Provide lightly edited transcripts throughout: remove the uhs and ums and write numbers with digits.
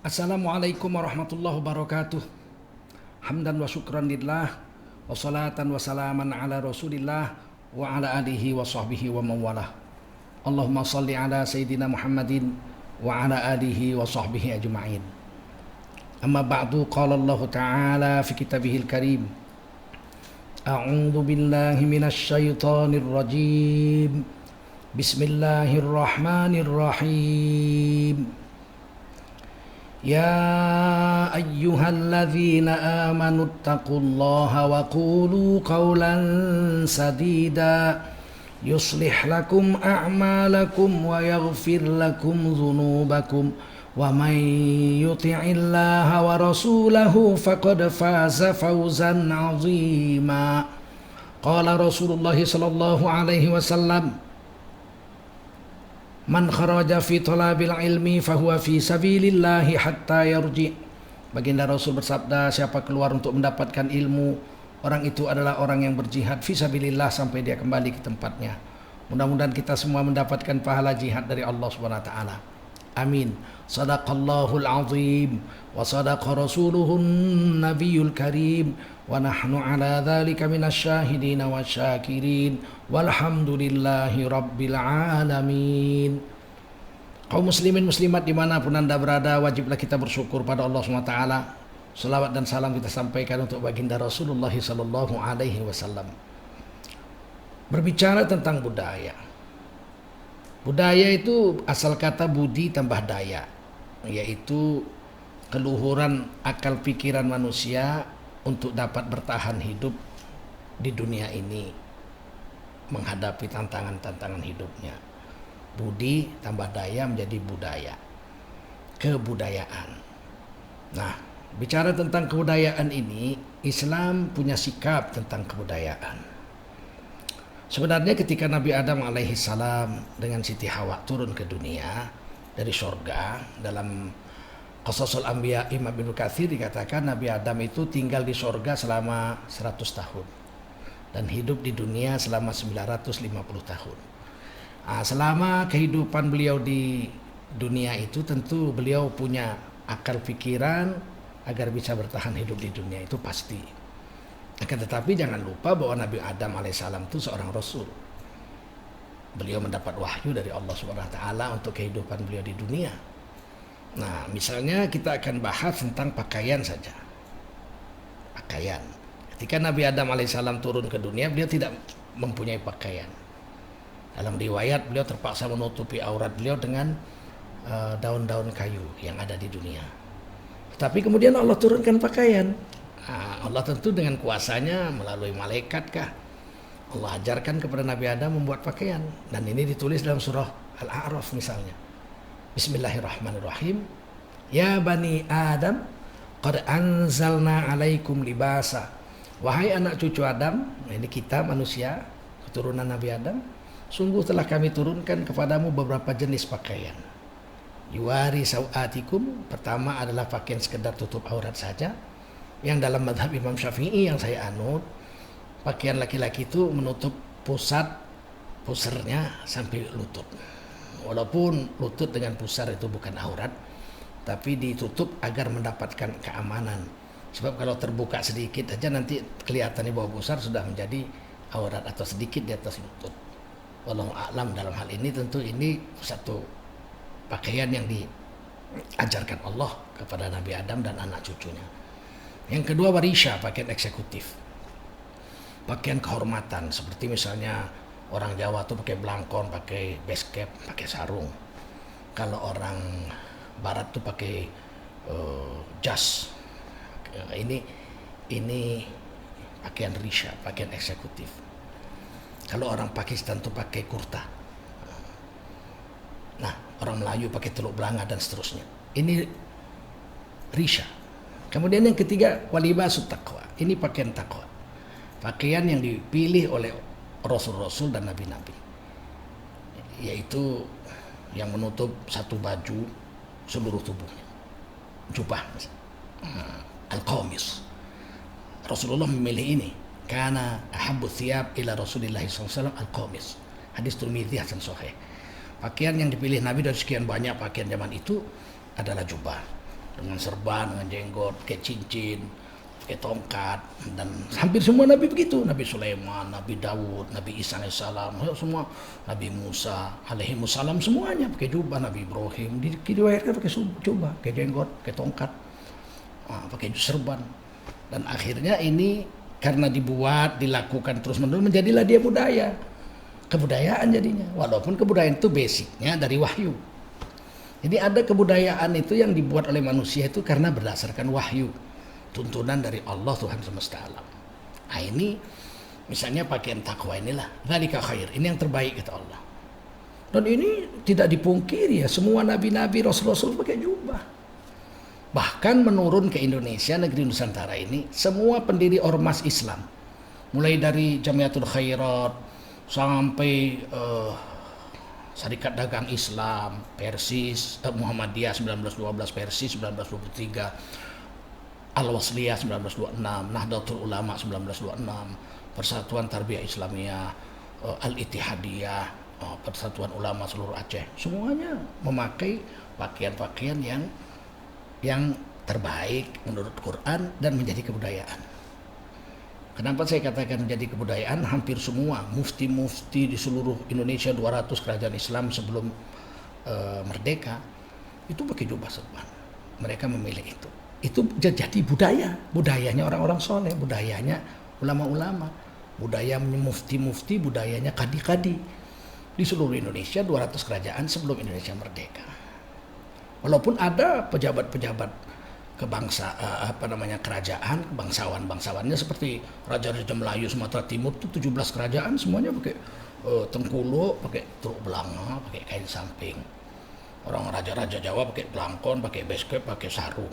Assalamualaikum warahmatullahi wabarakatuh. Hamdan wa syukran lillah wa salatan wa salaman ala Rasulillah wa ala alihi wa sahbihi wa mawalah. Allahumma salli ala Sayyidina Muhammadin wa ala alihi wa sahbihi ajma'in. Amma ba'du, qala Allah Ta'ala fi kitabihil karim. A'udzu billahi minasy syaithanir rajim. Bismillahirrahmanirrahim. يا أيها الذين آمنوا اتقوا الله وقولوا قولا سديدا يصلح لكم أعمالكم ويغفر لكم ذنوبكم ومن يطع الله ورسوله فقد فاز فوزا عظيما. قال رسول الله صلى الله عليه وسلم: Man kharaja fi talabil ilmi fahuwa fi sabilillahi hatta yarji. Baginda Rasul bersabda, siapa keluar untuk mendapatkan ilmu, orang itu adalah orang yang berjihad fi sabilillah sampai dia kembali ke tempatnya. Mudah-mudahan kita semua mendapatkan pahala jihad dari Allah Subhanahu wa taala. Amin. Shadaqallahul azim wa sadaqa rasuluhun nabiyul karim wa nahnu ala dzalika minasyahidin wasyakirin walhamdulillahi rabbil alamin. Kaum muslimin muslimat dimanapun anda berada, wajiblah kita bersyukur pada Allah SWT. Salawat dan salam kita sampaikan untuk baginda Rasulullah sallallahu alaihi wasallam. Berbicara tentang budaya, budaya itu asal kata budi tambah daya, yaitu keluhuran akal pikiran manusia untuk dapat bertahan hidup di dunia ini menghadapi tantangan-tantangan hidupnya. Budi tambah daya menjadi budaya, kebudayaan. Nah, bicara tentang kebudayaan ini, Islam punya sikap tentang kebudayaan. Sebenarnya ketika Nabi Adam alaihissalam dengan Siti Hawa turun ke dunia dari surga, dalam Qasasul Anbiya Imam Ibnu Katsir dikatakan Nabi Adam itu tinggal di surga selama 100 tahun dan hidup di dunia selama 950 tahun. Selama kehidupan beliau di dunia itu tentu beliau punya akal pikiran agar bisa bertahan hidup di dunia, itu pasti. Akan tetapi jangan lupa bahwa Nabi Adam alaihissalam itu seorang rasul. Beliau mendapat wahyu dari Allah Subhanahu wa taala untuk kehidupan beliau di dunia. Nah, misalnya kita akan bahas tentang pakaian saja. Pakaian. Ketika Nabi Adam alaihissalam turun ke dunia, beliau tidak mempunyai pakaian. Dalam riwayat beliau terpaksa menutupi aurat beliau dengan daun-daun kayu yang ada di dunia. Tapi kemudian Allah turunkan pakaian. Allah tentu dengan kuasanya melalui malaikat kah, Allah ajarkan kepada Nabi Adam membuat pakaian, dan ini ditulis dalam surah Al-A'raf misalnya. Bismillahirrahmanirrahim. Ya bani Adam, qad anzalna alaikum libasa. Wahai anak cucu Adam, ini kita manusia, keturunan Nabi Adam, sungguh telah kami turunkan kepadamu beberapa jenis pakaian. Yuwari sawatikum, pertama adalah pakaian sekedar tutup aurat saja, yang dalam mazhab Imam Syafi'i yang saya anut, pakaian laki-laki itu menutup pusernya sampai lutut. Walaupun lutut dengan pusar itu bukan aurat, tapi ditutup agar mendapatkan keamanan. Sebab kalau terbuka sedikit aja nanti kelihatan di bawah pusar sudah menjadi aurat atau sedikit di atas lutut. Wallahu a'lam dalam hal ini, tentu ini satu pakaian yang diajarkan Allah kepada Nabi Adam dan anak cucunya. Yang kedua, warisha, pakaian eksekutif. Pakaian kehormatan, seperti misalnya orang Jawa tuh pakai blangkon, pakai basecap, pakai sarung. Kalau orang Barat tuh pakai jas. Ini pakaian risha, pakaian eksekutif. Kalau orang Pakistan tuh pakai kurta. Nah, orang Melayu pakai teluk belanga dan seterusnya. Ini risha. Kemudian yang ketiga, walibasut taqwa. Ini pakaian takwa. Pakaian yang dipilih oleh Rasul-Rasul dan Nabi-Nabi, yaitu yang menutup satu baju seluruh tubuhnya, jubah, al-qamis. Rasulullah memilih ini, karena ahabbu thiyab ila Rasulillah SAW al-qamis. Hadis Tirmidzi hasan sahih. Pakaian yang dipilih Nabi dari sekian banyak pakaian zaman itu adalah jubah. dengan serban, dengan jenggot, pakai cincin, pakai tongkat, dan hampir semua nabi begitu. Nabi Sulaiman, Nabi Daud, Nabi Isa alaihissalam, semua Nabi Musa alaihissalam semuanya pakai jubah. Nabi Ibrahim diriwayatkan pakai jubah, pakai jenggot, pakai tongkat, pakai serban. Dan akhirnya ini karena dibuat, dilakukan terus-menerus, menjadilah dia budaya. Kebudayaan jadinya, walaupun kebudayaan itu basicnya dari wahyu. Jadi ada kebudayaan itu yang dibuat oleh manusia itu karena berdasarkan wahyu, tuntunan dari Allah Tuhan semesta alam. Nah ini misalnya pakaian takwa inilah, dzalika khair, ini yang terbaik kata Allah. Dan ini tidak dipungkiri ya, semua nabi-nabi, rasul-rasul pakai jubah. Bahkan menurun ke Indonesia, negeri Nusantara ini, semua pendiri ormas Islam, mulai dari Jamiatul Khairat sampai Syarikat Dagang Islam, Persis, Muhammadiyah 1912, Persis 1923, Al-Wasliyah 1926, Nahdlatul Ulama 1926, Persatuan Tarbiyah Islamiyah, Al-Ittihadiyah, Persatuan Ulama seluruh Aceh, semuanya memakai pakaian-pakaian yang terbaik menurut Quran dan menjadi kebudayaan. Kenapa saya katakan menjadi kebudayaan? Hampir semua mufti-mufti di seluruh Indonesia, 200 kerajaan Islam sebelum merdeka itu pakai jubah serban. Mereka memilih itu. Itu jadi budayanya orang-orang soleh, budayanya ulama-ulama, budayanya mufti-mufti, budayanya kadi-kadi di seluruh Indonesia, 200 kerajaan sebelum Indonesia merdeka. Walaupun ada pejabat-pejabat kerajaan, bangsawannya seperti Raja-Raja Melayu Sumatera Timur itu 17 kerajaan semuanya pakai tengkulo, pakai truk belanga, pakai kain samping. Orang raja-raja Jawa pakai belangkon, pakai basket, pakai sarung.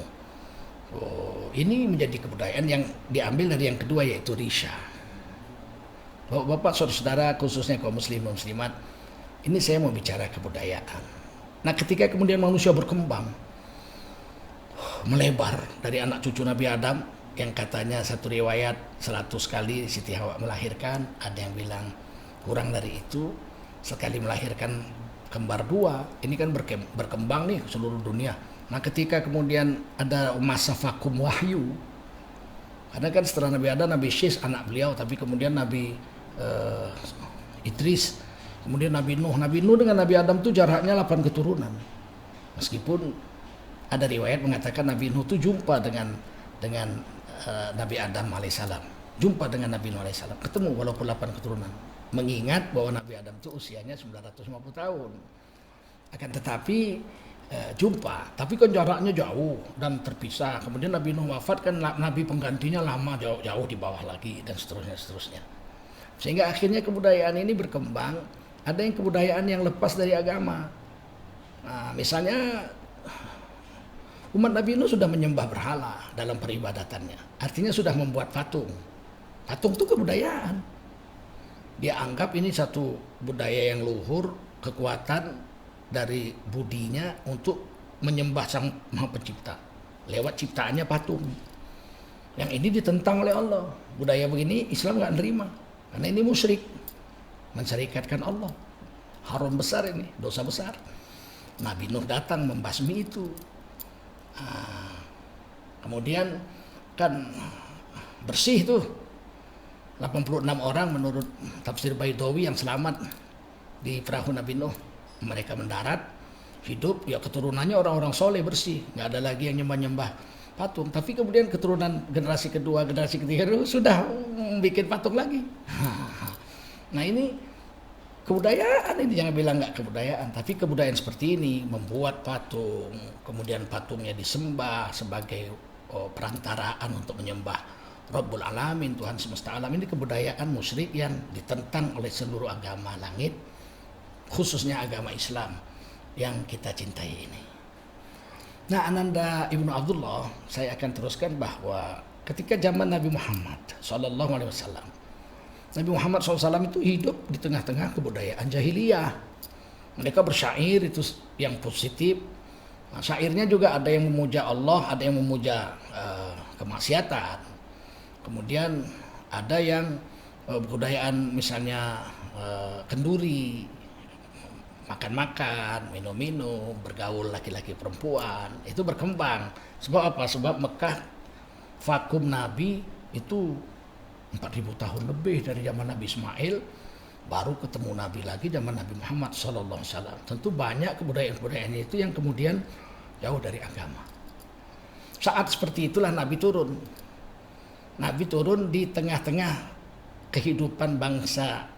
Ini menjadi kebudayaan yang diambil dari yang kedua, yaitu Risha. Bapak, saudara-saudara, khususnya kaum muslim dan muslimat, ini saya mau bicara kebudayaan. Nah, ketika kemudian manusia berkembang, melebar dari anak cucu Nabi Adam, yang katanya satu riwayat 100 kali Siti Hawa melahirkan, ada yang bilang kurang dari itu, sekali melahirkan kembar dua. Ini kan berkembang nih seluruh dunia. Nah, ketika kemudian ada masa vakum wahyu, karena kan setelah Nabi Adam, Nabi Syis anak beliau, tapi kemudian Nabi Idris, kemudian Nabi Nuh dengan Nabi Adam itu jaraknya 8 keturunan. Meskipun ada riwayat mengatakan Nabi Nuh itu jumpa dengan Nabi Adam alaihissalam, jumpa dengan Nabi Nuh alaihissalam, ketemu walaupun 8 keturunan. Mengingat bahwa Nabi Adam itu usianya 950 tahun. Akan tetapi jumpa, tapi kan jaraknya jauh dan terpisah. Kemudian Nabi Nuh wafat, kan Nabi penggantinya lama, jauh di bawah lagi, dan seterusnya. Sehingga akhirnya kebudayaan ini berkembang. Ada yang kebudayaan yang lepas dari agama. Nah, misalnya umat Nabi Nuh sudah menyembah berhala dalam peribadatannya. Artinya sudah membuat patung. Patung itu kebudayaan. Dia anggap ini satu budaya yang luhur, kekuatan dari budinya untuk menyembah Sang Maha Pencipta lewat ciptaannya patung. Yang ini ditentang oleh Allah. Budaya begini Islam nggak nerima, karena ini musyrik, mensyarikatkan Allah. Haram besar ini, dosa besar. Nabi Nuh datang membasmi itu. Kemudian kan bersih tuh 86 orang menurut tafsir Baidawi yang selamat di perahu Nabi Nuh. Mereka mendarat hidup, ya keturunannya orang-orang soleh bersih, nggak ada lagi yang nyembah-nyembah patung. Tapi kemudian keturunan generasi kedua, generasi ketiga itu sudah bikin patung lagi. Nah ini kebudayaan, ini jangan bilang nggak kebudayaan, tapi kebudayaan seperti ini membuat patung, kemudian patungnya disembah sebagai perantaraan untuk menyembah Rabbul Alamin, Tuhan semesta alam. Ini kebudayaan musyrik yang ditentang oleh seluruh agama langit, khususnya agama Islam yang kita cintai ini. Nah, Ananda Ibnu Abdullah, saya akan teruskan bahwa ketika zaman Nabi Muhammad SAW, Nabi Muhammad SAW itu hidup di tengah-tengah kebudayaan jahiliyah. Mereka bersyair itu yang positif. Nah, syairnya juga ada yang memuja Allah, ada yang memuja kemaksiatan. Kemudian ada yang kebudayaan misalnya kenduri, makan-makan, minum-minum, bergaul laki-laki perempuan, itu berkembang. Sebab apa? Sebab Mekah vakum Nabi itu 4.000 tahun lebih dari zaman Nabi Ismail, baru ketemu Nabi lagi zaman Nabi Muhammad SAW. Tentu banyak kebudayaan-kebudayaan itu yang kemudian jauh dari agama. Saat seperti itulah Nabi turun. Nabi turun di tengah-tengah kehidupan bangsa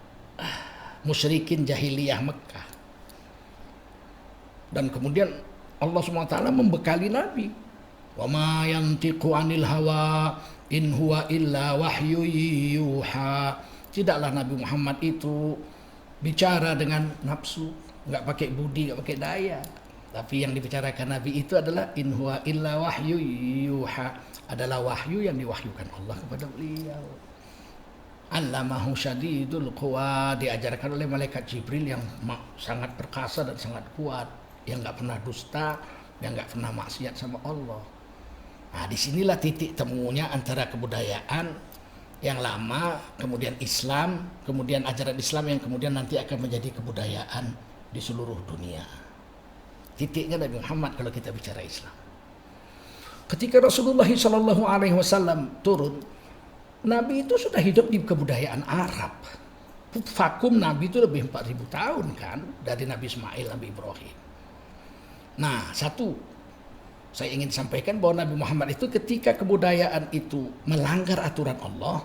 musyrikin jahiliyah Mekah. Dan kemudian Allah SWT membekali Nabi. Wa ma yantiqu 'anil hawa in huwa illa wahyu yuha. Tidaklah Nabi Muhammad itu bicara dengan nafsu, enggak pakai budi, enggak pakai daya. Tapi yang dibicarakan Nabi itu adalah in huwa illa wahyu yuha, adalah wahyu yang diwahyukan Allah kepada beliau. Allamahu syadidul quwa, diajarkan oleh malaikat Jibril yang sangat perkasa dan sangat kuat, yang enggak pernah dusta, yang enggak pernah maksiat sama Allah. Nah, disinilah titik temunya antara kebudayaan yang lama, kemudian Islam, kemudian ajaran Islam yang kemudian nanti akan menjadi kebudayaan di seluruh dunia. Titiknya Nabi Muhammad kalau kita bicara Islam. Ketika Rasulullah SAW turun, Nabi itu sudah hidup di kebudayaan Arab. Vakum Nabi itu lebih 4.000 tahun kan, dari Nabi Ismail, Nabi Ibrahim. Nah, satu, saya ingin sampaikan bahwa Nabi Muhammad itu ketika kebudayaan itu melanggar aturan Allah,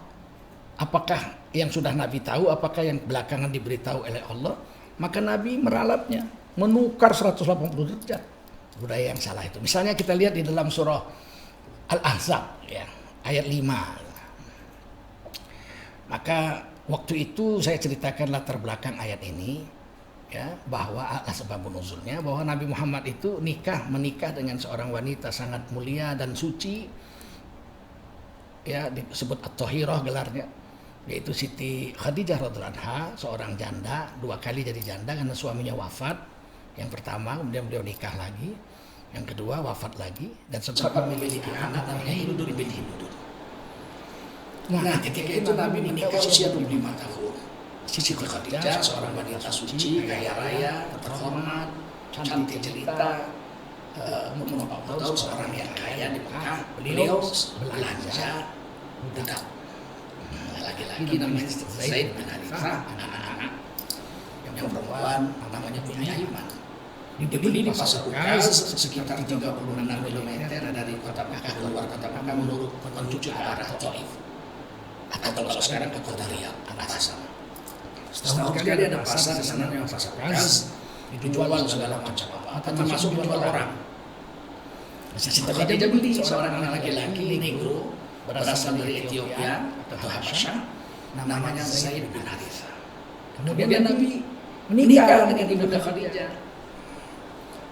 apakah yang sudah Nabi tahu, apakah yang belakangan diberitahu oleh Allah, maka Nabi meralatnya, menukar 180 derajat budaya yang salah itu. Misalnya kita lihat di dalam surah Al-Ahzab ya, ayat 5. Maka waktu itu saya ceritakan latar belakang ayat ini, ya, bahwa asbabun nuzulnya bahwa Nabi Muhammad itu menikah dengan seorang wanita sangat mulia dan suci, ya, disebut At-Tahirah gelarnya, yaitu Siti Khadijah radhiyallahu anha, seorang janda, 2 kali jadi janda karena suaminya wafat. Yang pertama kemudian beliau nikah lagi, yang kedua wafat lagi, dan sempat memiliki anak namanya Hindu bin Hindu. Nah, ketika itu Nabi menikah usia 25 tahun. Siti Khadijah seorang wanita suci, kaya raya, terhormat, cantik jelita, umur 40 tahun, seorang yang kaya di Mekah. Beliau belanja budak laki-laki namanya Zaid bin Harithah, anak-anak yang perempuan namanya Bunyaimah. Dibeli di pasar Ukaz sekitar 36 km dari kota Mekah, keluar kota Mekah menurut menuju ke arah Taif, atau kalau sekarang ke kota Riyadh, arah sana. Setahun sekali ada pasar di sana yang pasar Ukaz, dijual segala macam apa, termasuk jual orang. Siti Khadijah beli seorang anak laki-laki negro berasal dari Ethiopia atau Habasyah, namanya Zaid bin Harithah. Kemudian Nabi menikah dengan Ibunda Khadijah.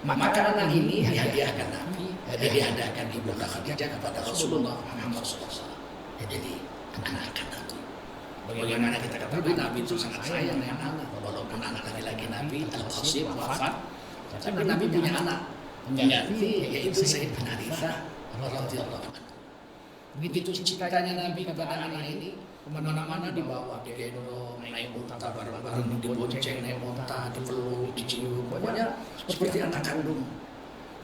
Maka anak ini dihadiahkan Nabi, dihadiahkan Ibunda Khadijah kepada Rasulullah Muhammad SAW. Jadi anak-anak Nabi. Bagaimana kita ketahui Nabi itu sangat sayang dengan anak. Walaupun anak laki-laki Nabi Al-Qasim wafat, tapi Nabi punya anak pengganti, yaitu Zaid bin Harithah radhiyallahu anhu. Begitu cintanya Nabi kepada anak ini, kemana-mana dibawa, digendong, naik unta bareng-bareng, dibonceng, naik unta, dipeluk, dicium, pokoknya seperti anak kandung.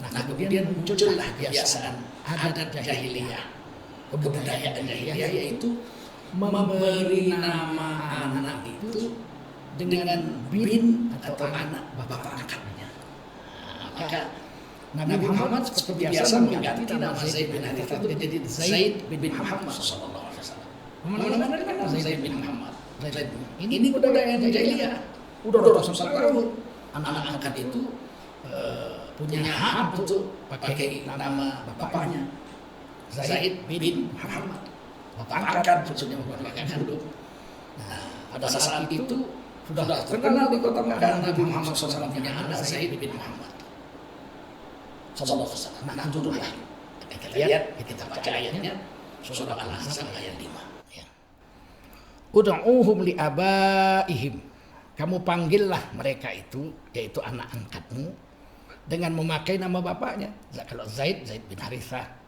Nah, kemudian muncullah kebiasaan adat jahiliyah, kebudayaan jahiliyah, yaitu memberi nama anak itu dengan bin atau anak bapak angkatnya. Maka Nabi Muhammad seperti biasa mengganti nama Zaid bin Harithah itu menjadi Zaid bin Muhammad sallallahu alaihi wasallam. Mana-mana kan Zaid bin Muhammad. Ini kebudayaan jahiliyah. Udah ratusan tahun anak angkat itu punya hak untuk pakai nama bapaknya. Zaid bin Muhammad. Bapak angkat maksudnya bukan bapak kandung. Nah, pada saat itu sudah terkenal di kota Mekah Nabi Muhammad SAW punya anak Zaid bin Muhammad sallallahu alaihi wasallam. Nah, turunlah. Kita lihat, kita baca ayatnya surah Al-Ahzab ayat 5 ya. Ud'uhum li abaihim. Kamu panggillah mereka itu, yaitu anak angkatmu, dengan memakai nama bapaknya. Kalau Zaid bin Harithah.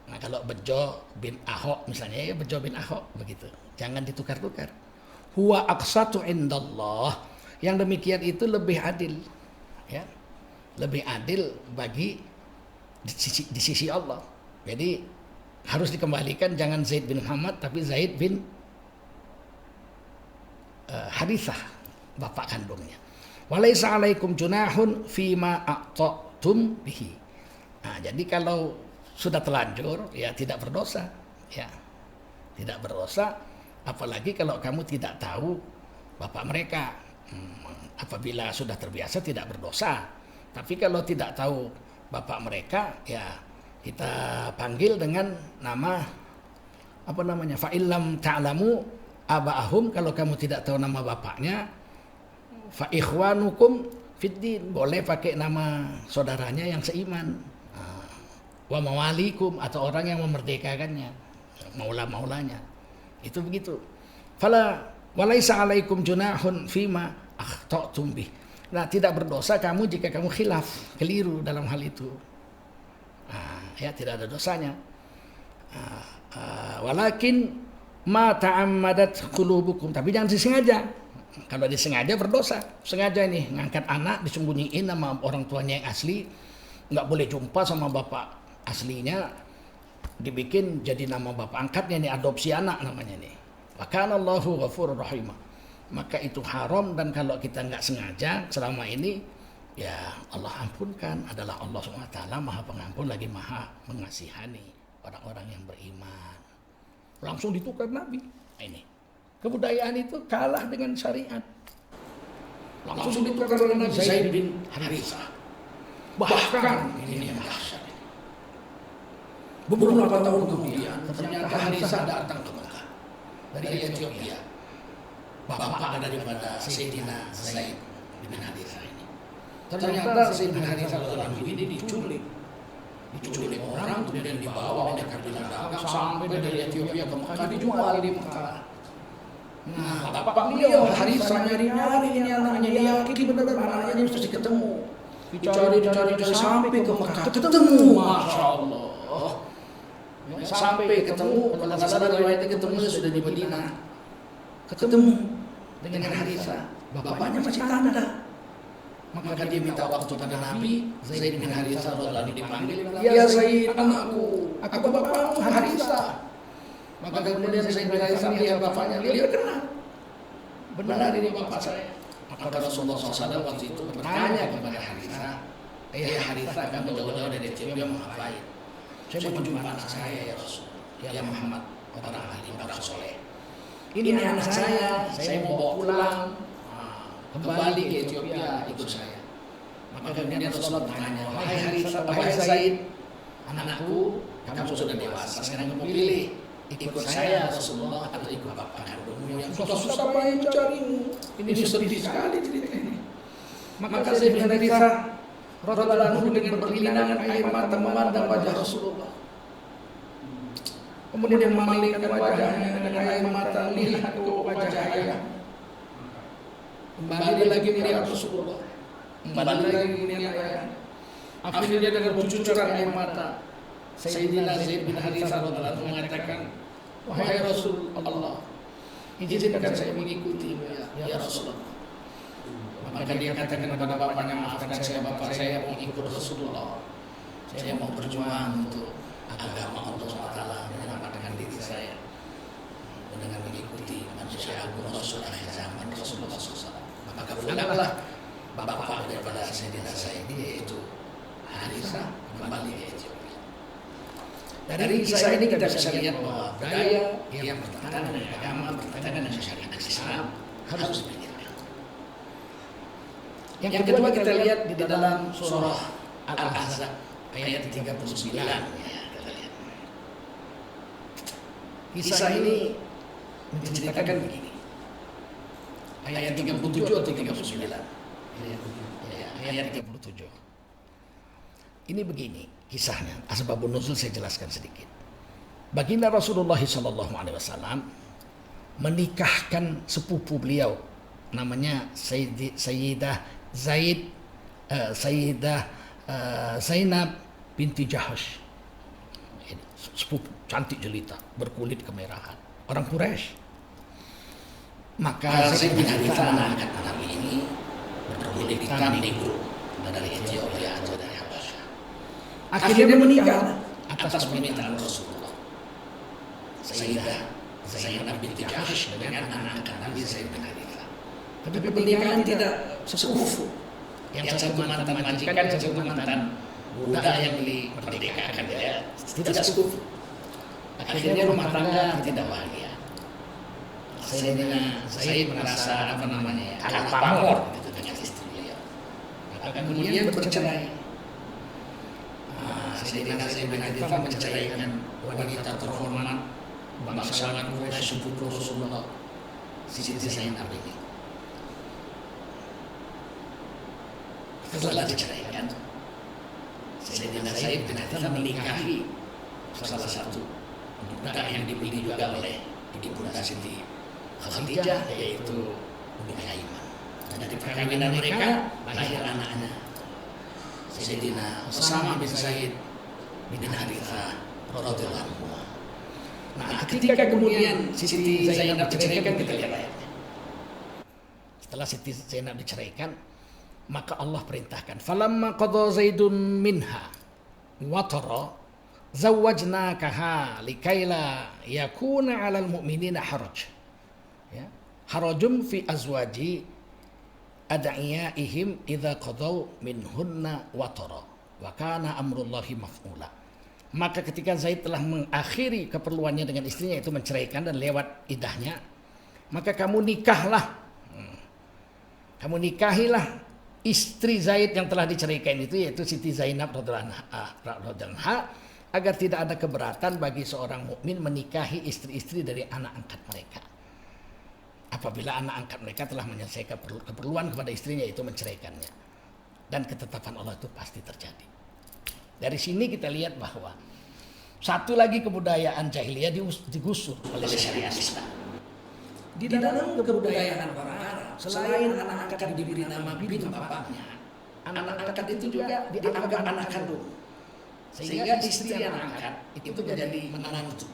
Nah, kalau Bejo bin Ahok misalnya, ya Bejo bin Ahok begitu. Jangan ditukar-tukar. Huwa aqsatu indallah. Yang demikian itu lebih adil. ya, lebih adil bagi di sisi Allah. Jadi harus dikembalikan, jangan Zaid bin Muhammad tapi Zaid bin Harithah, bapak kandungnya. Walaisa alaikum junahun fima a'tatum bihi. Nah, jadi kalau sudah telanjur ya tidak berdosa, ya. Tidak berdosa, apalagi kalau kamu tidak tahu bapak mereka. Apabila sudah terbiasa tidak berdosa. Tapi kalau tidak tahu bapak mereka, ya kita panggil dengan nama apa namanya? Fa illam ta'lamu aba'ahum, kalau kamu tidak tahu nama bapaknya, fa ikhwanukum fiddin, boleh pakai nama saudaranya yang seiman. Wa mawalikum, atau orang yang memerdekakannya, maula-maulanya. Itu begitu. Fala walaisa alaikum junahun fima akhtatum bih. Nah, tidak berdosa kamu jika kamu khilaf, keliru dalam hal itu. Ya tidak ada dosanya. Walakin ma ta'ammadat qulubukum, tapi jangan disengaja. Kalau disengaja berdosa. Sengaja ini ngangkat anak disembunyiin sama orang tuanya yang asli, nggak boleh jumpa sama bapak aslinya, dibikin jadi nama bapak angkatnya, ini adopsi anak namanya nih. Wa kana Allahu ghafurur rahim. Maka itu haram, dan kalau kita nggak sengaja selama ini, ya Allah ampunkan. Adalah Allah SWT Maha Pengampun lagi Maha Mengasihani orang-orang yang beriman. Langsung ditukar Nabi. Ini kebudayaan itu kalah dengan syariat. Langsung ditukar oleh Nabi Zaid bin Harithah. Bahkan ini yang dahsyat. Beberapa tahun kemudian ternyata Harithah datang ke Mekah dari Ethiopia. Bapak daripada Sayyidina Zaid bin Harithah ini. Ternyata Zaid bin Harithah ini diculik orang, kemudian dibawa oleh kabilah dagang sampai dari Ethiopia ke Mekah, dijual di Mekah. Nah, bapak beliau Harithah nyari-nyari ini anaknya, dia yakin benar anaknya mesti ketemu. Dicari sampai ke Mekah, ketemu, masya Allah. Sampai ketemu, kalau nggak salah riwayatnya ketemu sudah di Madinah. Ketemu dengan Harithah, bapaknya masih tanda. Maka dia minta waktu pada Nabi. Zaid bin Harithah radhiyallahu anhu dipanggil, "Ya Zaid, anakku, aku bapakmu Harithah." Maka kemudian Zaid bin Harithah lihat bapaknya, dia kenal. Benar ini bapak saya. Maka Rasulullah SAW waktu itu bertanya kepada Harithah, "Ya Harithah, kamu jauh-jauh dari Ethiopia mau ngapain?" "Saya mau jumpa anak saya ya Rasul, ya Muhammad, orang alim, orang soleh. Ini anak saya mau bawa pulang, kembali ke Ethiopia, ikut saya." Maka kemudian Rasulullah bertanya, "Wahai Harithah, wahai Zaid, anakku, kamu sudah dewasa, sekarang kamu pilih, ikut saya Rasulullah atau ikut bapak kandungmu yang susah-susah payah mencarimu." Ini sedih sekali cerita ini. Maka Zaid bin Harithah radhiyallahu anhu dengan berlinangan air mata memandang wajah Rasulullah. Kemudian memalingkan wajahnya dengan air mata melihat ke wajah ayah. Kembali lagi melihat Rasulullah. Kembali lagi melihat ayah. Akhirnya dengan bercucuran air mata, Sayyidina Zaid bin Harithah radhiyallahu anhu mengatakan, "Wahai Rasulullah, izinkan saya mengikutimu ya Rasulullah." Maka dia katakan kepada bapaknya, "Maafkan saya bapak, saya mau ikut Rasulullah. Saya mau berjuang untuk agama Allah SWT, menyelamatkan diri saya dengan mengikuti manusia agung Rasul akhir zaman Rasulullah SAW." Maka pulanglah bapak daripada Sayyidina Zaid ini, yaitu Harithah, kembali ke Ethiopia. Dari kisah ini kita bisa lihat bahwa budaya yang bertentangan dengan agama, bertentangan dengan syariat Islam harus dipikirkan. Yang kedua kita lihat di dalam surah Al-Ahzab ayat 39. Kisah ini menceritakan begini. Ayat 37 atau 39. Ayat 37. Ini begini kisahnya. Asbabun nuzul saya jelaskan sedikit. Baginda Rasulullah SAW menikahkan sepupu beliau, namanya Sayyidah Zainab binti Jahash. Sepupu cantik jelita, berkulit kemerahan, orang Quraisy. Maka Zaid bin Harithah mengangkat anak ini berkulit hitam negro dari Ethiopia atau dari Habasyah. Akhirnya menikah Atas permintaan Rasulullah. Sayyidah Zainab binti Jahsy dengan anak angkat Nabi Zaid bin Harithah. Tapi pernikahan tidak sekufu. Yang satu mantan majikan, yang satu mantan budak yang diperdekakan, ya tidak sekufu. Akhirnya rumah tangga tidak bahagia. Sayyidina Zaid merasa kalah pamor gitu dengan istri beliau. Maka kemudian bercerai. Sayyidina Zaid bin Harithah menceraikan wanita terhormat bangsawan Quraisy sepupu Rasulullah, Siti Zainab ini. Setelah diceraikan, Sayyidina Zaid bin Harithah menikahi salah satu budak yang dibeli juga oleh Ibunda Siti Khadijah, yaitu Ummu Aiman. Dan dari perkawinan mereka lahir anaknya Sayyidina Usamah bin Zaid bin Harithah radhiyallahu anhu. Nah, ketika kemudian Siti Zainab diceraikan, kita lihat ayatnya. Setelah Siti Zainab diceraikan, maka Allah perintahkan, falamma qadha Zaidun minha watara zawwajnakaha likaila yakuna 'alal mu'minina haraj. Ya, harajum fi azwaji ad'iyaihim idza qadaw minhunna watara wa kana amrullahi maf'ula. Maka ketika Zaid telah mengakhiri keperluannya dengan istrinya, itu menceraikan dan lewat idahnya, maka kamu nikahlah, kamu nikahilah istri Zaid yang telah diceraikan itu, yaitu Siti Zainab radhiyallahu anha, agar tidak ada keberatan bagi seorang mukmin menikahi istri-istri dari anak angkat mereka. Apabila anak angkat mereka telah menyelesaikan keperluan kepada istrinya, itu menceraikannya. Dan ketetapan Allah itu pasti terjadi. Dari sini kita lihat bahwa satu lagi kebudayaan jahiliyah digusur oleh syariat Islam. Di dalam kebudayaan para Arab, selain anak angkat diberi nama bin bapaknya, anak angkat itu juga dianggap anak kandung. Sehingga istri anak angkat itu menjadi menantu.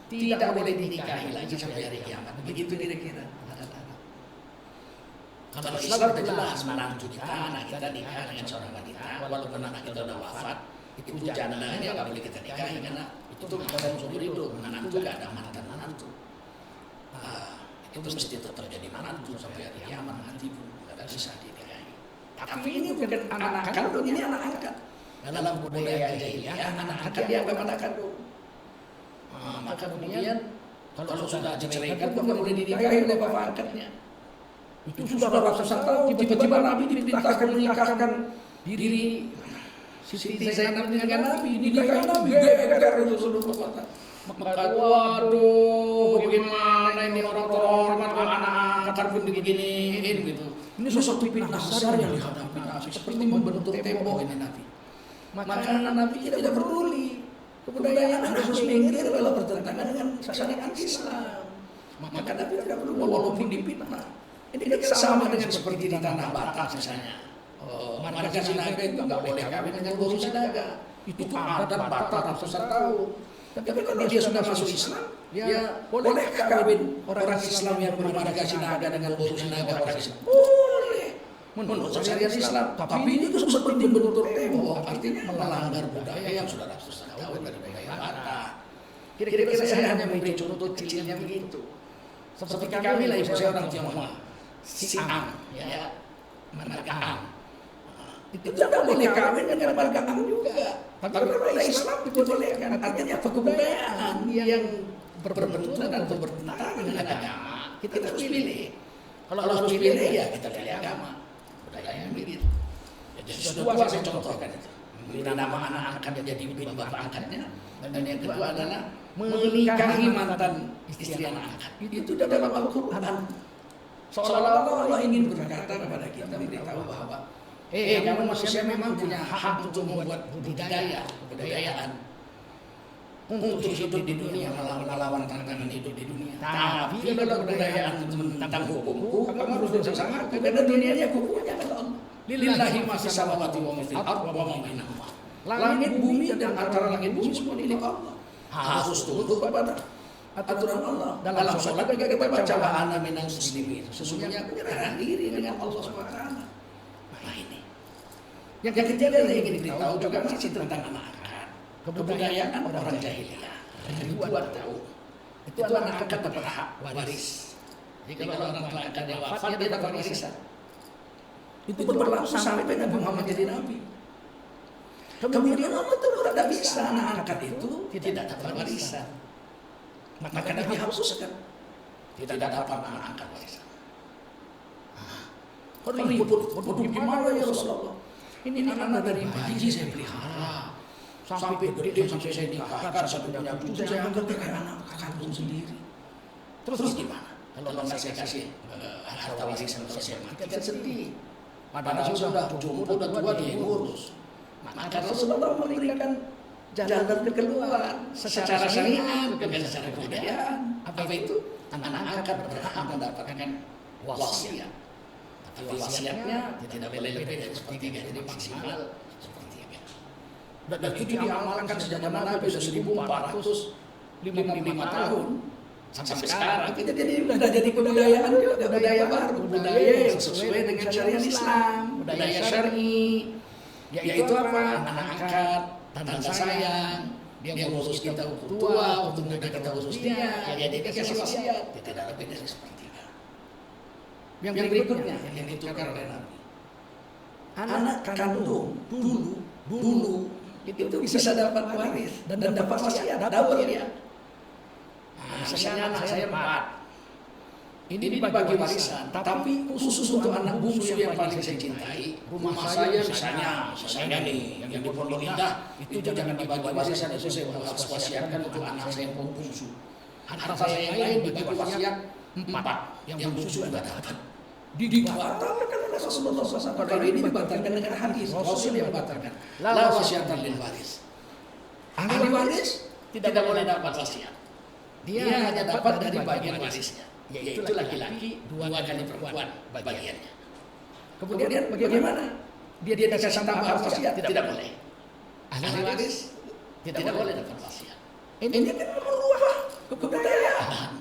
Tidak boleh dinikahi lagi sampai hari kiamat. Begitu kira-kira. Kalau Islam sudah jelas menantu kita, anak kita nikah dengan seorang wanita, walaupun anak kita sudah wafat, itu jandanya nggak boleh kita nikahi karena itu bukan seumur hidup. Menantu nggak ada mantan menantu. Itu mesti tetap terjadi menantu sampai hari kiamat nanti pun nggak bisa dinikahi. Tapi ini bukan anak kandung, ini anak angkat. Dalam budaya jahiliyah, anak angkat dianggap anak kandung. Maka kemudian kalau sudah diceraikan, bukan boleh dinikahi oleh bapak angkatnya. Itu sudah ratusan tahun, tiba-tiba Nabi diperintahkan menikahkan diri Siti Zainab dengan Nabi, dinikahi Nabi, gara-gara Rasulullah kata. Maka waduh, bagaimana ini orang terhormat, anak angkat pun beginiin gitu. Ini sesuatu fitnah besar yang dihadapi Nabi, seperti membentuk tembok ini Nabi. Maka Nabi tidak peduli. Kebudayaan harus minggir kalau bertentangan dengan syariat Islam. Maka Nabi tidak perlu walaupun dipitnah. Ini kan sama dengan seperti di tanah Batak misalnya. Marga Sinaga itu nggak boleh kawin dengan guru Sinaga. Itu adat Batak ratusan tahun. Tapi kalau dia sudah masuk Islam, ya boleh kawin orang Islam yang bermarga Sinaga dengan guru Sinaga orang Islam. Boleh. Menurut syariat Islam. Tapi ini itu seperti membentur tembok, artinya melanggar budaya yang sudah ratusan tahun dari budaya Batak. Kira-kira saya hanya memberi contoh kecilnya begitu. Seperti kami lah, ibu saya orang Tionghoa. Siam, ya, marga Am. Itu tidak boleh kawin dengan marga Am juga. Tapi kalau Islam dibolehkan, artinya apa kebudayaan yang berbenturan atau bertentangan dengan agama, kita harus pilih. Kalau harus pilih, ya kita pilih agama. Budaya yang begitu. Jadi dua saya contohkan itu. Memberi nama anak angkat jadi bin bapak angkatnya. Dan yang kedua adalah menikahi mantan istri anak angkat. Itu dalam Al-Quran. Seolah-olah Allah ingin berkata kepada kita, memberitahu bahwa kamu manusia memang punya hak untuk membuat kebudayaan untuk hidup di dunia, melawan tantangan hidup di dunia. Tapi kalau kebudayaan tentang hukum, kamu harus bersama karena dunianya hukumnya kata Allah. Lillahi ma fis samawati wa ma fil ardi wa ma bainahuma. Langit bumi dan antara langit bumi semua milik Allah. Harus tunduk kepada aturan Allah. Dalam sholat juga kita baca wa ana minal muslimin. Sesungguhnya aku menyerahkan diri dengan Allah SWT. Nah ini. Yang ketiga yang ingin ditahu juga masih tentang anak angkat. Kebudayaan orang jahiliyah. Ribuan tahun. Itu anak angkat dapat hak waris. Jadi kalau orang tua angkatnya wafat, dia dapat warisan. Itu berlaku sampai Nabi Muhammad jadi nabi. Kemudian Allah itu tidak bisa anak angkat itu tidak dapat warisan. Maka Nabi hapuskan. Tidak dapat anak angkat warisan. Waduh, gimana ya Rasulullah? Ini anak dari bayi saya pelihara. Sampai gede, sampai saya nikahkan, sampai punya cucu, saya anggap dia kayak anak kandung sendiri. Terus gimana? Kalau nggak saya kasih harta warisan kalau saya mati, kan sedih. Padahal sudah jompo, udah tua, dia ngurus. Maka Rasulullah memberikan jalan keluar secara syariat, bukan secara kebudayaan. Apa itu? Anak angkat berhak mendapatkan wasiat. Tapi wasiatnya tidak boleh lebih dari sepertiga, jadi maksimal sepertiga. Dan itu diamalkan sejak zaman Nabi sudah 1455 tahun sampai sekarang. Kita sudah jadi kebudayaan juga, budaya baru, budaya yang sesuai dengan syariat Islam, budaya syar'i, yaitu apa? Anak angkat, tanda sayang, dia mengurus kita untuk tua, untuk muda kita urus dia, ya dia dikasih wasiat, tidak lebih dari sepertiga. Yang berikutnya yang ditukar oleh Nabi, anak kandung dulu itu bisa dapat waris dan dapat wasiat, double ya. Misalnya anak saya 4, ini dibagi warisan, tapi khusus untuk anak bungsu yang paling saya cintai, rumah saya misalnya nih yang di Pondok Indah, itu jangan dibagi warisan, itu saya harus wasiatkan untuk anak saya yang bungsu. Anak saya yang lain dibagi wasiat 4, yang bungsu sudah dapat. Dibatalkan oleh Rasulullah SAW. Kalau ini dibatalkan dengan hadis, Rasul yang batalkan. La wasiatan lil waris. Ahli waris tidak boleh dapat wasiat. Dia hanya dapat dari bagian warisnya, yaitu laki-laki 2 kali perempuan bagiannya. Kemudian bagaimana? Dia dikasih tambahan wasiat, tidak boleh. Ahli waris tidak boleh dapat wasiat. Ini kan merubah kebudayaan.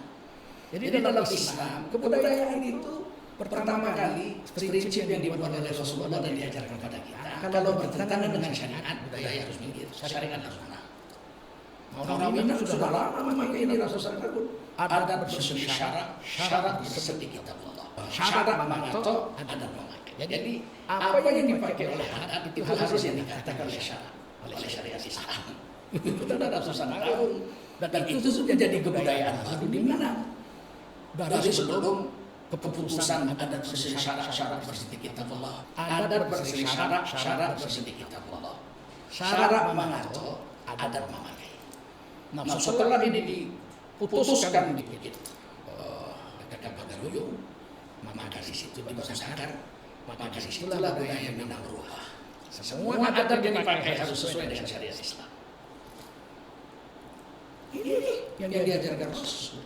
Jadi dalam Islam, kebudayaan itu pertama kali prinsip yang dibuat oleh Rasulullah dan diajarkan kepada kita. Kalau bertentangan dengan syariat, budaya harus minggir, syariat harus menang. Orang Minang sudah lama memakai ini Rasulullah pun adat berseni syarat berseni kitabullah. Syarat mengatur, adat memakai. Jadi apa yang dipakai oleh adat itu harus yang dikatakan oleh syarat, oleh syariat Islam. Itu sudah ratusan tahun dan itu sudah jadi kebudayaan baru di Minang. Dari sebelum keputusan adat berseni syarat berseni kitabullah, adat berseni syarat berseni kitabullah. Syarat mengatur, adat memakai. Nah, setelah ini diputuskan dikit dekat Badaruyung, maka di situ dibesarkan, maka di situlah budaya Minang berubah. Semua adat yang dipakai harus sesuai dengan syariat Islam. Ini yang diajarkan Rasul.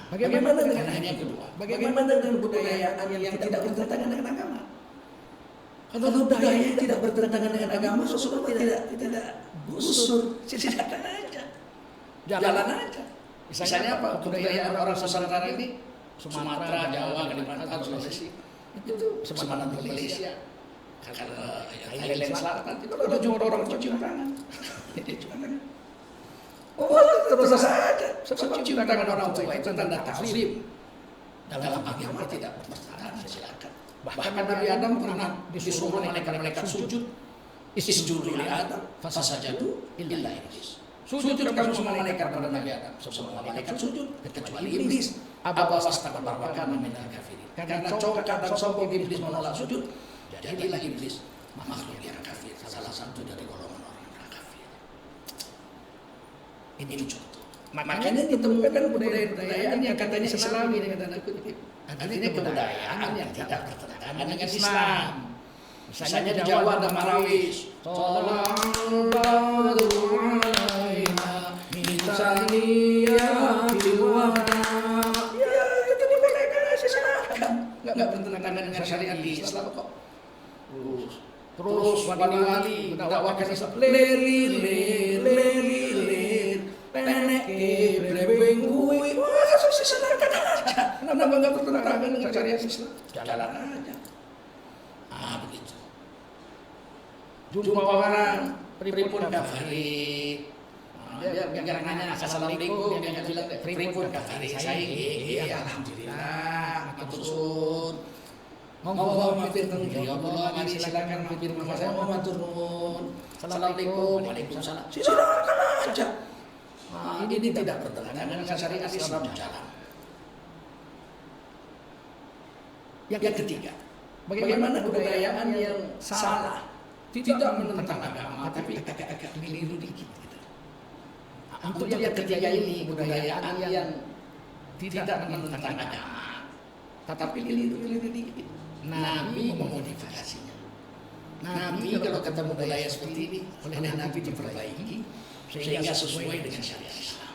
Bagaimana dengan yang kedua? Bagaimana dengan budaya yang tidak bertentangan dengan agama? Kalau budaya yang tidak bertentangan dengan agama, Rasulullah tidak gusur, silakan aja, jalan aja. Misalnya apa? Kebudayaan orang Nusantara ini, Sumatera, Jawa, Kalimantan, Sulawesi, itu sama dengan Malaysia, Thailand Selatan, itu ada juga orang cium tangan. Terus saja, sebab cium tangan orang tua itu tanda taklim. Dalam agama tidak bertentangan, silakan. Bahkan Nabi Adam pernah disuruh malaikat sujud. Isjudu li Adam fasajadu illa iblis. Sujud kamu semua malaikat pada Nabi Adam. Semua malaikat sujud kecuali iblis. Aba wastakbara wa kana minal kafirin. Karena congkak dan sombong iblis menolak sujud, jadilah iblis makhluk yang kafir, salah satu dari golongan orang kafir. Ini contoh. Makanya ditemukan budaya-budaya yang katanya Islami dengan tanda kutip. Artinya kebudayaan yang tidak bertentangan dengan Islam. Misalnya di Jawa ada Marawis. Tolong badru alaina misaniya bilwada. Ya, itu dibolehkan silakan. Enggak bertentangan dengan syariat Islam kok. Terus wali-wali mendakwakan Islam. Lir. Penek berebeng kuwi. Wah, silakan aja. Kenapa enggak bertentangan dengan syariat Islam? Jalan aja. Begitu. Jumpa orang pripun kabari. Dia nggak nanya assalamualaikum, dia nggak bilang pripun kabari. Saya alhamdulillah, matur suwun. Monggo mampir teng griya kula, mari silakan mampir rumah saya, matur nuwun. Assalamualaikum, waalaikumsalam. Silakan aja. Ini tidak bertentangan dengan syariat Islam jalan. Yang ketiga, bagaimana kebudayaan yang salah, tidak menentang agama, tapi agak-agak keliru dikit. Gitu. Untuk yang ketiga ini, kebudayaan yang tidak menentang agama, tetapi keliru dikit. Nabi memodifikasinya. Nabi kalau ketemu budaya seperti ini, oleh Nabi diperbaiki sehingga sesuai dengan syariat Islam.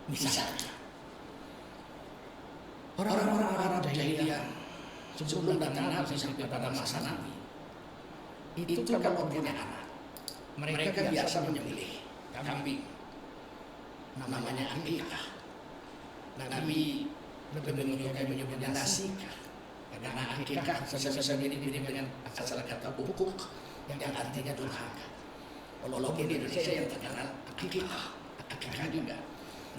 Misalnya, orang-orang Arab jahiliyah sebelum datang Nabi sampai pada masa Nabi, itu kalau punya anak, mereka biasa menyembelih kambing, namanya akikah. Nabi lebih menyukai menyebutnya nasikah, karena akikah bisa mirip dengan asal kata ukuk yang artinya durhaka. Kalau di Indonesia yang terkenal akikah juga.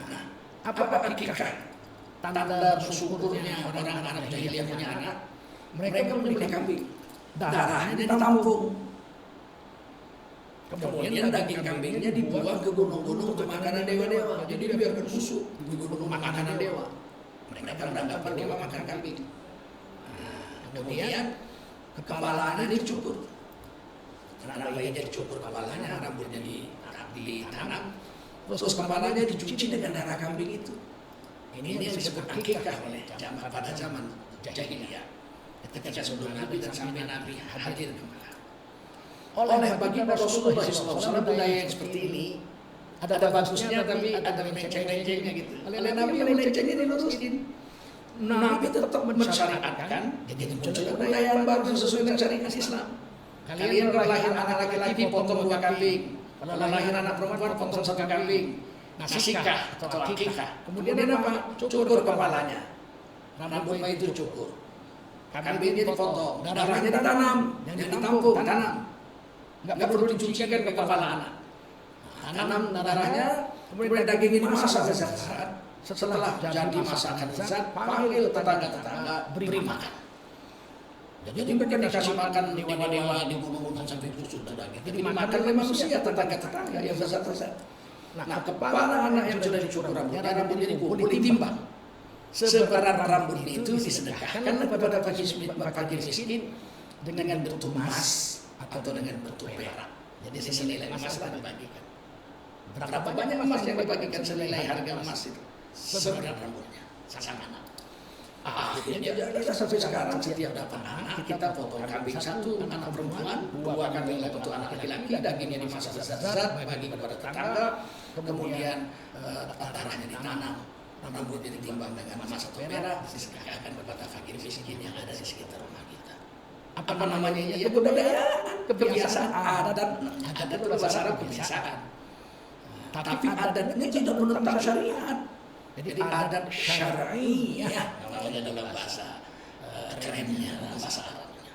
Nah, apa akikah? Tanda bersyukurnya orang Arab jahiliyah punya anak, mereka menyembelih kambing, darahnya ditampung, kemudian daging kambingnya dibuang ke gunung-gunung untuk makanan dewa-dewa. Jadi biar berbusuk di gunung makanan dewa. Mereka menangkap dewa makan kambing. Kemudian kepalanya dicukur. Karena bayinya dicukur kepalanya, rambutnya ditanam, terus kepalanya dicuci dengan darah kambing itu. Ini yang disebut akikah pada zaman jahiliyah. Ketika sebelum Nabi dan sampai Nabi hadir kembali. Oleh baginda Rasulullah SAW, budaya yang seperti ini ada bagusnya tapi ada menceng-mencengnya gitu. Oleh Nabi yang mencengnya dilurusin. Nabi tetap mensyariatkan, jadi muncul budaya baru sesuai dengan syariat Islam. Kalian lahir anak laki-laki potong 2 kambing, kalau lahir anak perempuan potong 1 kambing. Nasikah atau akikah. Kemudian apa? Cukur kepalanya. Rambutnya itu cukur. Kambingnya dipotong, darahnya ditanam, yang ditampung, tanam. Nggak perlu dicucikan ke kepala anak. Tanam darahnya, kemudian dagingnya dimasak lezat. Setelah jadi masakan lezat, panggil tetangga-tetangga, beri makan. Jadi mereka dikasih makan dewa-dewa di gunung-gunung sampai busuk daging. Jadi makan oleh manusia tetangga-tetangga yang lezat-lezat. Nah, kepala anak yang sudah dicukur rambutnya dikumpul ditimbang. Sebaran rambut itu disedekahkan kepada fakir miskin dengan bentuk emas atau dengan bentuk perak. Jadi senilai emas lah dibagikan. Berapa banyak emas yang dibagikan senilai harga emas itu? Sebaran rambutnya, sang anak. Akhirnya sampai sekarang setiap dapat anak kita potong kambing 1 anak perempuan, 2 kambing untuk anak laki-laki, dagingnya dimasak lezat bagi kepada tetangga, kemudian darahnya ditanam, rambutnya ditimbang dengan emas atau perak, disedekahkan kepada fakir miskin yang ada di sekitar rumah kita. Apa namanya? Ya kebudayaan, kebiasaan, adat itu bahasa Arab kebiasaan. Tapi adatnya tidak menentang syariat. Jadi adat syariah namanya dalam bahasa kerennya, bahasa Arabnya.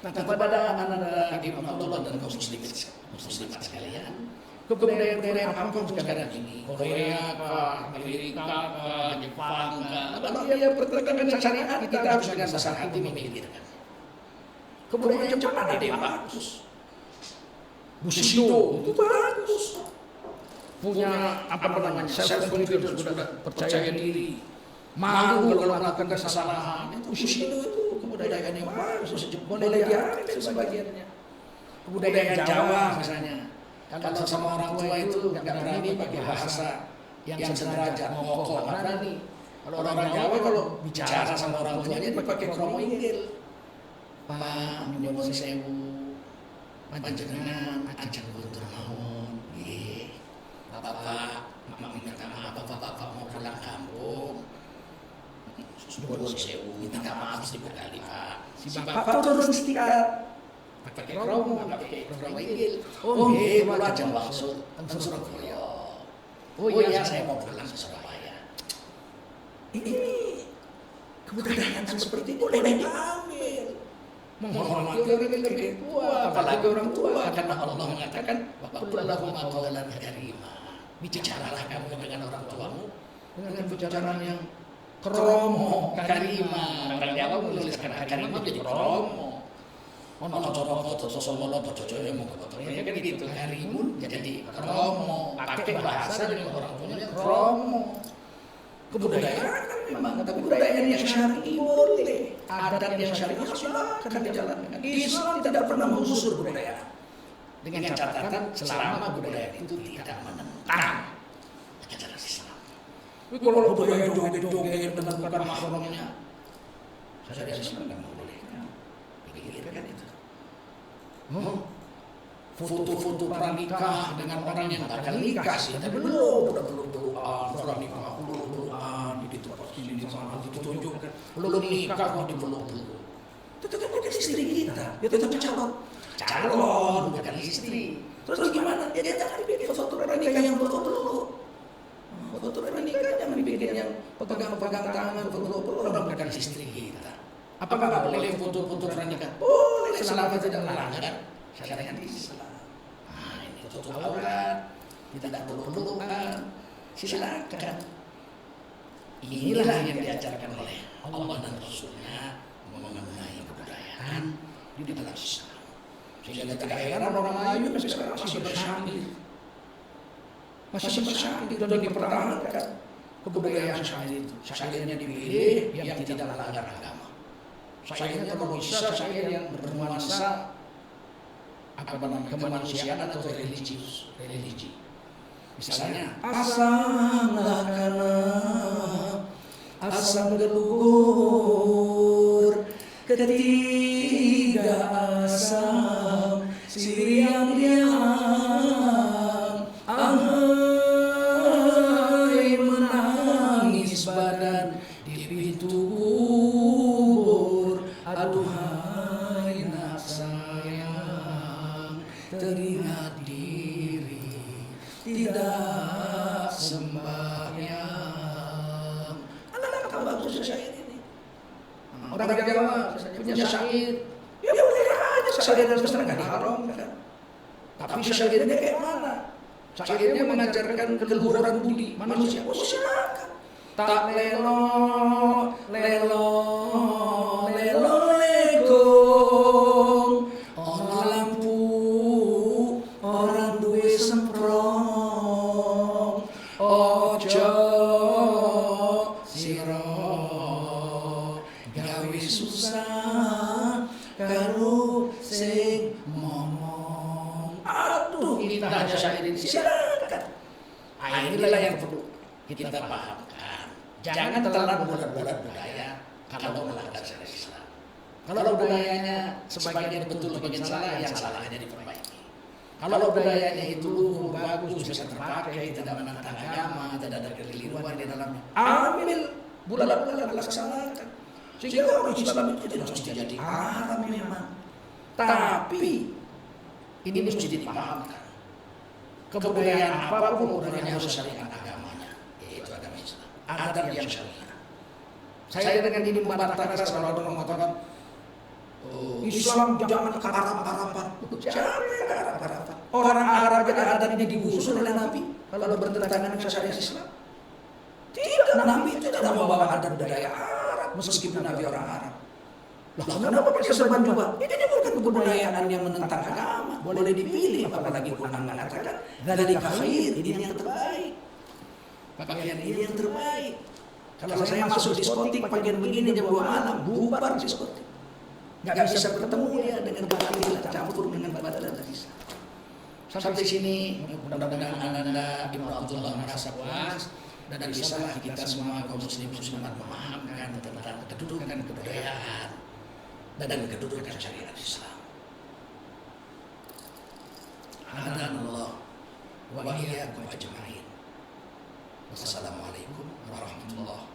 Nah, kepada anak-anak Imam Abdullah dan kaum muslimat sekalian, kebudayaan apa pun sekarang ini, Korea, Amerika, Jepang, kalau dia bertentangan syariat, kita harus dengan besar hati memikirkan. Kebudayaan Jepang ada yang bagus, Bushido itu bagus, punya apa namanya self confidence, sudah percaya diri, malu kalau melakukan kesalahan. Itu Bushido itu kebudayaan yang bagus, boleh diambil sebagiannya. Kebudayaan Jawa misalnya, kalau sama orang tua itu nggak berani pakai bahasa yang sederajat, ngokok, nggak berani. Kalau orang Jawa kalau bicara sama orang tuanya dipakai kromo inggil. Pak, nyuwun sewu, panjenengan ajeng kuntur mawon. Nggih. Bapak, minta maaf bapak mau pulang kampung. Nyuwun sewu, minta maaf 1000 kali, Pak. Si bapak turun setingkat. Pakai kromo, pakai kromo inggil. Oh nggih, kula ajeng wangsul teng Surabaya. Oh iya, saya mau pulang ke Surabaya. Ini kebudayaan seperti ini boleh diambil. menghormati orang yang lebih tua, apalagi orang tua, karena Allah mengatakan waqul lahum qawlan karima. Bicaralah kamu dengan orang tuamu dengan pembicaraan yang kromo, karima. Orang Jawa menuliskan karima jadi kromo. Ono cara foto sosolo bojojo yang mau foto ya kan gitu. Karimun jadi kromo, pakai bahasa dengan orang tuanya kromo. Kebudayaan kan memang, tapi budayaan yang syar'i boleh, adat yang syar'i silakan dijalankan. Islam tidak pernah menggusur budayaan. Dengan catatan selama budayaan itu tidak menentang ajaran Islam. Kalau budaya joget-joget dengan bukan mahramnya, syariat Islam tidak membolehkan. Pikirkan itu. Foto-foto pranikah dengan orang yang bakal nikah sih, tapi belum, udah peluk-pelukan, pranikah, peluk-pelukan, di tempat sini, di sana, ditunjukkan, belum nikah kok dipeluk-peluk. Tetap bukan istri kita, dia tetap calon, bukan istri. Terus gimana? Ya dia jangan bikin foto pranikah yang peluk-peluk. Foto pranikah jangan bikin yang pegang-pegang tangan, peluk-peluk, orang bukan istri kita. Apakah nggak boleh foto-foto pranikah? Boleh, selama tidak melanggar syariat Islam. Nah, ini tutup aurat, tidak peluk-pelukan, silakan. Inilah yang diajarkan oleh Allah dan Rasulnya mengenai kebudayaan di dalam Islam. Sehingga tidak heran orang Melayu sampai sekarang masih bersyahid, dan dipertahankan kebudayaan syahid itu. Syahidnya dipilih yang tidak melanggar agama. Syahidnya kalau bisa syahid yang bernuansa kemanusiaan atau religi. Misalnya asamlah kana asam geluhur ketiga asam siriang-riang ahai menangis badan di pintu kubur aduhai nak sayang teringat diri tidak sembahyang. Anak-anak bagus syair ini. Orang Jawa punya syair, ya boleh aja syair dan sastra nggak diharamkan. Tapi syairnya kayak mana? Syairnya mengajarkan keluhuran budi manusia. Oh silakan. Tak lelo lelo lelo legong ono lampu orang duwe semprong ojo siro gawe susah karo sing ngomong. Aduh, ini tak ada syair ini. Silakan. Inilah yang perlu kita pahamkan. Jangan telan bulat-bulat budaya kalau melanggar syariat Islam. Kalau budayanya sebagian betul, sebagian salah, yang salahnya diperbaiki. Kalau budayanya itu luhur, bagus, bisa terpakai, tidak menentang agama, tidak ada keliruan di dalamnya, ambil bulat-bulat laksanakan. Sehingga orang Islam itu tidak mesti jadi haram memang. Tapi ini mesti dipahamkan. Kebudayaan apapun budayanya harus syariat agamanya, yaitu agama Islam. Adat yang syariat. Saya dengan ini membantah keras kalau ada orang mengatakan Islam jangan karap-karapan. Siapa yang karap-karapan? Orang Arab aja adatnya digusur oleh Nabi kalau bertentangan dengan syariat Islam. Tidak, Nabi itu tidak membawa adat budaya Arab meskipun Nabi orang Arab. Loh, kenapa pakai serban juga? Ini bukan kebudayaan yang menentang agama. Boleh dipilih, apalagi Quran mengatakan dari khair, ini yang terbaik. Pakaian ini yang terbaik. Kalau saya masuk diskotik pakaian begini jam 2 malam, bubar diskotik. Nggak bisa bertemu dia dengan batil, campur dengan batil dan bisa. Sampai sini, mudah-mudahan Anda Ibnu Abdullah merasa puas dan bisalah kita semua kaum muslimat memahamkan tentang kedudukan kebudayaan dan kedudukan syariat Islam. Hadanallah wa iyyakum ajma'in. Wassalamualaikum warahmatullahi